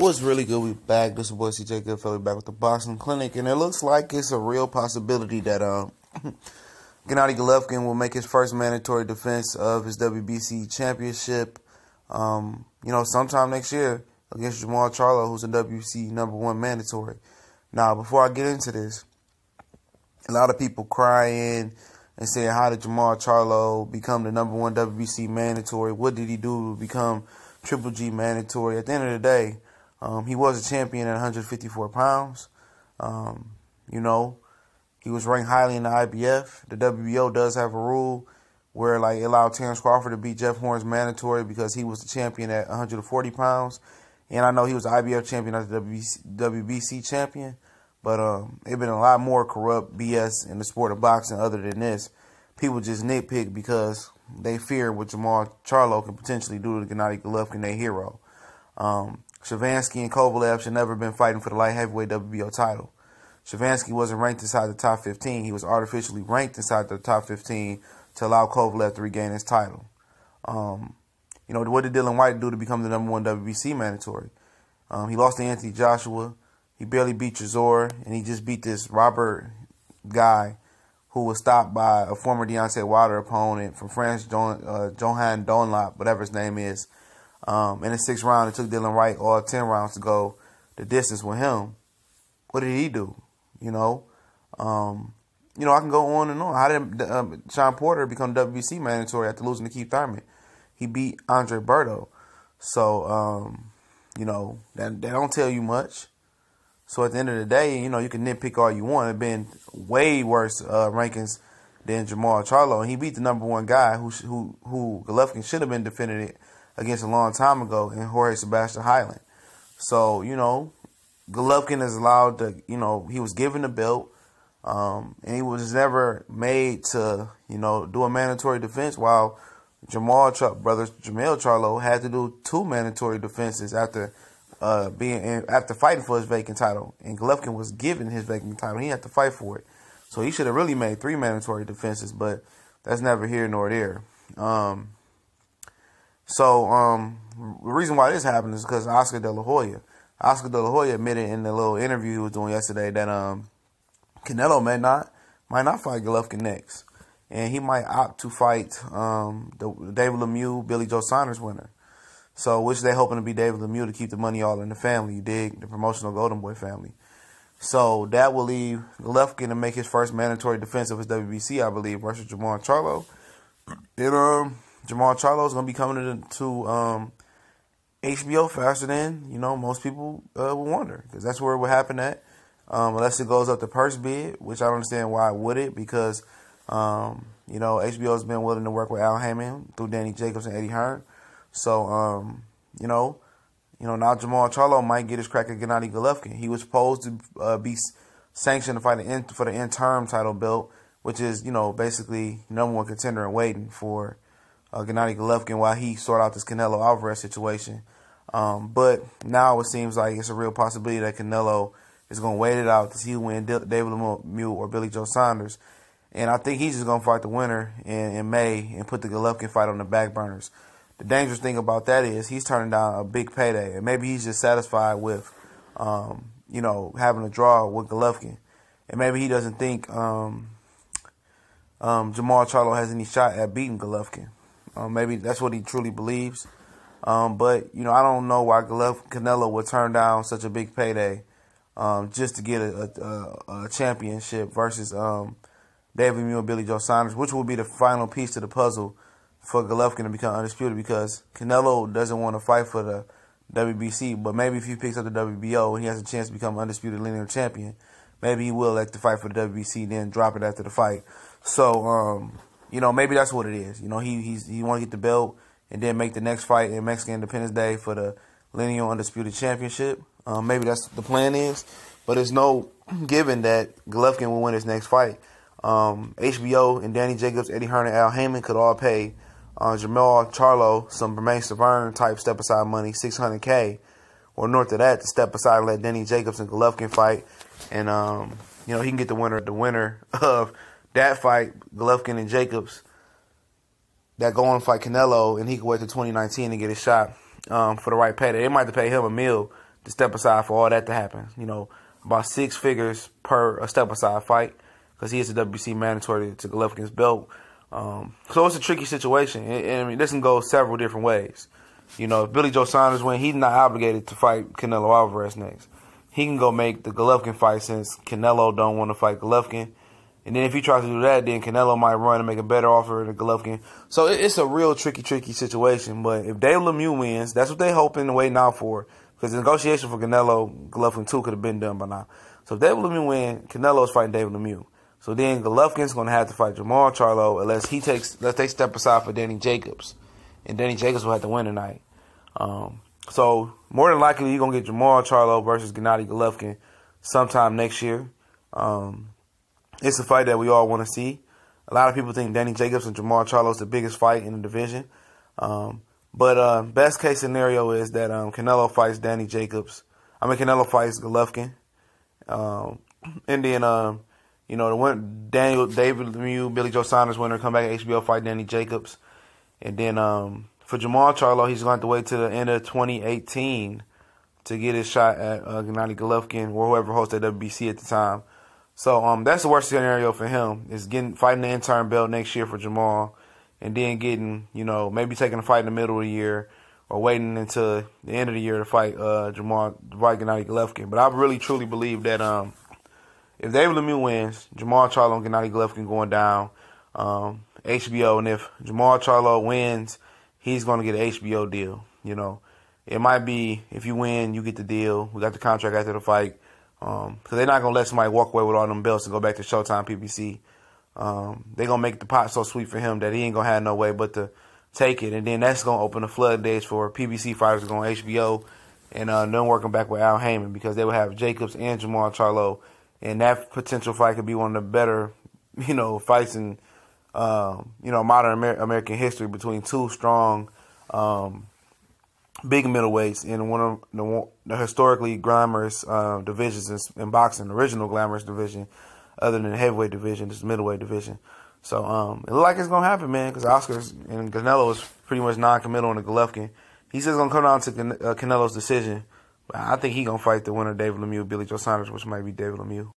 What's really good? We back. This is your boy CJ Goodfellow back with the Boxing Clinic, and it looks like it's a real possibility that Gennady Golovkin will make his first mandatory defense of his WBC championship. Sometime next year against Jermall Charlo, who's a WBC #1 mandatory. Now, before I get into this, a lot of people crying and saying, how did Jermall Charlo become the #1 WBC mandatory? What did he do to become Triple G mandatory? At the end of the day, he was a champion at 154 pounds. He was ranked highly in the IBF. The WBO does have a rule where it allowed Terrence Crawford to beat Jeff Horn's mandatory because he was the champion at 140 pounds. And I know he was the IBF champion, not the WBC champion. But it's been a lot more corrupt BS in the sport of boxing other than this. People just nitpick because they fear what Jermall Charlo can potentially do to Gennady Golovkin, their hero. Shavansky and Kovalev should never have been fighting for the light heavyweight WBO title. Shavansky wasn't ranked inside the top 15. He was artificially ranked inside the top 15 to allow Kovalev to regain his title. What did Dillian Whyte do to become the #1 WBC mandatory? He lost to Anthony Joshua. He barely beat Chisora, and he just beat this Robert guy who was stopped by a former Deontay Wilder opponent from France, Johan Dunlop, whatever his name is. In the 6th round, it took Dillian Whyte all 10 rounds to go the distance with him. What did he do? I can go on and on. How did Sean Porter become WBC mandatory after losing to Keith Thurman? He beat Andre Berto. So, that don't tell you much. So at the end of the day, you can nitpick all you want. It's been way worse rankings than Jermall Charlo. And he beat the #1 guy who Golovkin should have been defending it against a long time ago in Jorge Sebastian Hyland. So, Golovkin is allowed to, he was given the belt, and he was never made to, do a mandatory defense, while brothers Jermall Charlo had to do 2 mandatory defenses after fighting for his vacant title. And Golovkin was given his vacant title. He had to fight for it. So he should have really made 3 mandatory defenses, but that's never here nor there. The reason why this happened is because Oscar De La Hoya. Oscar De La Hoya admitted in the little interview he was doing yesterday that Canelo might not fight Golovkin next, and he might opt to fight the David Lemieux, Billy Joe Saunders winner. So, which they hoping to be David Lemieux to keep the money all in the family. You dig? The promotional Golden Boy family. So that will leave Golovkin to make his first mandatory defense of his WBC, I believe, versus Jermall Charlo. And Jermall Charlo is going to be coming to HBO faster than, most people would wonder. Because that's where it would happen at. Unless it goes up the purse bid, which I don't understand why it would it. Because, HBO has been willing to work with Al Heyman through Danny Jacobs and Eddie Hearn. So, now Jermall Charlo might get his crack at Gennady Golovkin. He was supposed to be sanctioned to fight for the interim title belt, which is, basically #1 contender and waiting for Gennady Golovkin while he sort out this Canelo Alvarez situation. But now it seems like it's a real possibility that Canelo is going to wait it out to see who wins, David Lemieux or Billy Joe Saunders. And I think he's just going to fight the winner in May and put the Golovkin fight on the back burners. The dangerous thing about that is he's turning down a big payday. And maybe he's just satisfied with, having a draw with Golovkin. And maybe he doesn't think Jermall Charlo has any shot at beating Golovkin. Maybe that's what he truly believes. But, I don't know why Canelo would turn down such a big payday just to get a championship versus David Lemieux and Billy Joe Saunders, which will be the final piece to the puzzle for Golovkin to become undisputed, because Canelo doesn't want to fight for the WBC, but maybe if he picks up the WBO and he has a chance to become undisputed linear champion, maybe he will elect to fight for the WBC, then drop it after the fight. So, maybe that's what it is. He want to get the belt and then make the next fight in Mexican Independence Day for the linear undisputed championship. Maybe that's the plan is, but it's no given that Golovkin will win his next fight. HBO and Danny Jacobs, Eddie Hearn, and Al Heyman could all pay Jermall Charlo some Romain Stavern type step aside money, $600K or north of that, to step aside and let Danny Jacobs and Golovkin fight, and he can get the winner of that fight, Golovkin and Jacobs, that go on to fight Canelo, and he can wait till 2019 and get a shot for the right payday. They might have to pay him $1 million to step aside for all that to happen. You know, about 6 figures per a step aside fight, because he is a WBC mandatory to Golovkin's belt. So it's a tricky situation, and I mean, this can go several different ways. You know, if Billy Joe Saunders wins, he's not obligated to fight Canelo Alvarez next. He can go make the Golovkin fight since Canelo don't want to fight Golovkin. And then if he tries to do that, then Canelo might run and make a better offer to Golovkin. So it's a real tricky situation. But if David Lemieux wins, that's what they're hoping and waiting out for. Because the negotiation for Canelo, Golovkin 2 could have been done by now. So if David Lemieux wins, Canelo's fighting David Lemieux. So then Golovkin's going to have to fight Jermall Charlo unless they step aside for Danny Jacobs. And Danny Jacobs will have to win tonight. So more than likely, you're going to get Jermall Charlo versus Gennady Golovkin sometime next year. It's a fight that we all want to see. A lot of people think Danny Jacobs and Jermall Charlo is the biggest fight in the division. But best case scenario is that Canelo fights Danny Jacobs. Canelo fights Golovkin. And then, you know, David Lemieux, Billy Joe Saunders winner, come back at HBO, fight Danny Jacobs. And then for Jermall Charlo, he's going to have to wait till the end of 2018 to get his shot at Gennady Golovkin or whoever hosts the WBC at the time. So that's the worst scenario for him, is fighting the interim belt next year for Jermall, and then getting, you know, maybe taking a fight in the middle of the year or waiting until the end of the year to fight Gennady Golovkin. But I really truly believe that if David Lemieux wins, Jermall Charlo and Gennady Golovkin going down HBO, and if Jermall Charlo wins, he's going to get an HBO deal. You know, it might be if you win, you get the deal. We got the contract after the fight. Because they're not going to let somebody walk away with all them belts and go back to Showtime PBC. They're going to make the pot so sweet for him that he ain't going to have no way but to take it. And then that's going to open the floodgates for PBC fighters going HBO and them working back with Al Heyman, because they will have Jacobs and Jermall Charlo. And that potential fight could be one of the better, you know, fights in, you know, modern American history between two strong big middleweights in one of the historically glamorous divisions in boxing, the original glamorous division, other than the heavyweight division, this middleweight division. So it looks like it's going to happen, man, because Oscar's and Canelo is pretty much non-committal on the Golovkin. He says it's going to come down to Canelo's decision. But I think he's going to fight the winner, David Lemieux, Billy Joe Saunders, which might be David Lemieux.